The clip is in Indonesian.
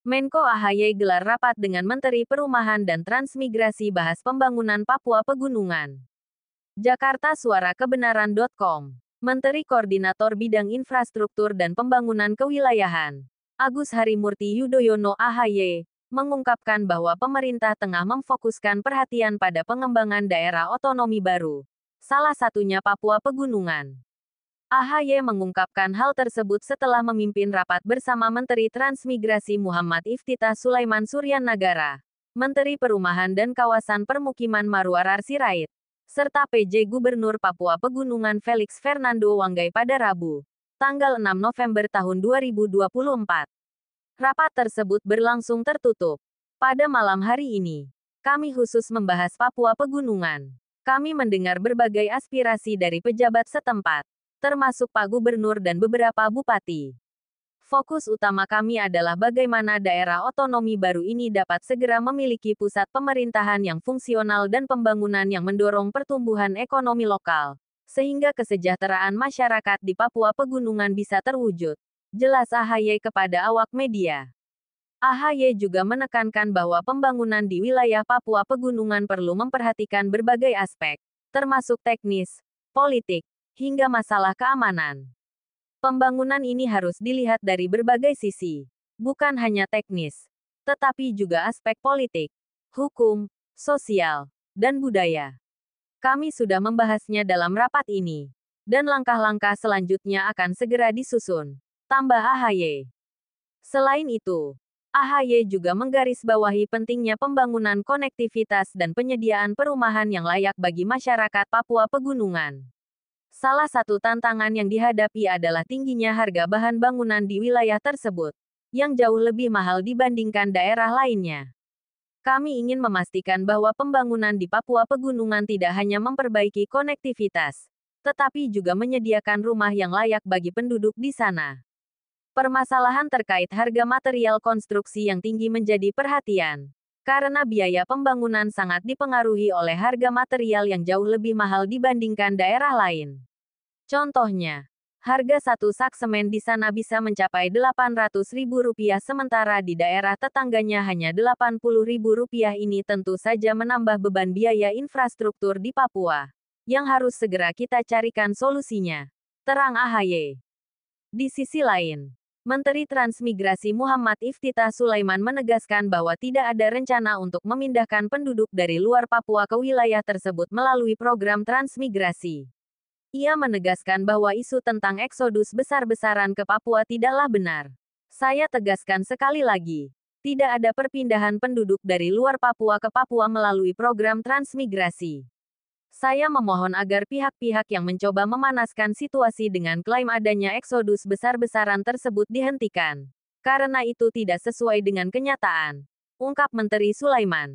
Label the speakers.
Speaker 1: Menko AHY gelar rapat dengan Menteri Perumahan dan Transmigrasi bahas pembangunan Papua Pegunungan. Jakarta Suara Kebenaran.com. Menteri Koordinator Bidang Infrastruktur dan Pembangunan Kewilayahan, Agus Harimurti Yudhoyono AHY, mengungkapkan bahwa pemerintah tengah memfokuskan perhatian pada pengembangan daerah otonomi baru, salah satunya Papua Pegunungan. AHY mengungkapkan hal tersebut setelah memimpin rapat bersama Menteri Transmigrasi Muhammad Iftitah Sulaiman Suryanagara, Menteri Perumahan dan Kawasan Permukiman Marwarar Sirait, serta PJ Gubernur Papua Pegunungan Felix Fernando Wanggai pada Rabu, tanggal 6 November tahun 2024. Rapat tersebut berlangsung tertutup. Pada malam hari ini, kami khusus membahas Papua Pegunungan. Kami mendengar berbagai aspirasi dari pejabat setempat, termasuk Pak Gubernur dan beberapa bupati. Fokus utama kami adalah bagaimana daerah otonomi baru ini dapat segera memiliki pusat pemerintahan yang fungsional dan pembangunan yang mendorong pertumbuhan ekonomi lokal, sehingga kesejahteraan masyarakat di Papua Pegunungan bisa terwujud, jelas AHY kepada awak media. AHY juga menekankan bahwa pembangunan di wilayah Papua Pegunungan perlu memperhatikan berbagai aspek, termasuk teknis, politik, hingga masalah keamanan. Pembangunan ini harus dilihat dari berbagai sisi, bukan hanya teknis, tetapi juga aspek politik, hukum, sosial, dan budaya. Kami sudah membahasnya dalam rapat ini, dan langkah-langkah selanjutnya akan segera disusun, tambah AHY. Selain itu, AHY juga menggarisbawahi pentingnya pembangunan konektivitas dan penyediaan perumahan yang layak bagi masyarakat Papua Pegunungan. Salah satu tantangan yang dihadapi adalah tingginya harga bahan bangunan di wilayah tersebut, yang jauh lebih mahal dibandingkan daerah lainnya. Kami ingin memastikan bahwa pembangunan di Papua Pegunungan tidak hanya memperbaiki konektivitas, tetapi juga menyediakan rumah yang layak bagi penduduk di sana. Permasalahan terkait harga material konstruksi yang tinggi menjadi perhatian, karena biaya pembangunan sangat dipengaruhi oleh harga material yang jauh lebih mahal dibandingkan daerah lain. Contohnya, harga satu sak semen di sana bisa mencapai Rp800.000 sementara di daerah tetangganya hanya Rp80.000. Ini tentu saja menambah beban biaya infrastruktur di Papua, yang harus segera kita carikan solusinya, terang AHY. Di sisi lain, Menteri Transmigrasi Muhammad Iftitah Sulaiman menegaskan bahwa tidak ada rencana untuk memindahkan penduduk dari luar Papua ke wilayah tersebut melalui program transmigrasi. Ia menegaskan bahwa isu tentang eksodus besar-besaran ke Papua tidaklah benar. Saya tegaskan sekali lagi, tidak ada perpindahan penduduk dari luar Papua ke Papua melalui program transmigrasi. Saya memohon agar pihak-pihak yang mencoba memanaskan situasi dengan klaim adanya eksodus besar-besaran tersebut dihentikan, karena itu tidak sesuai dengan kenyataan, ungkap Menteri Sulaiman.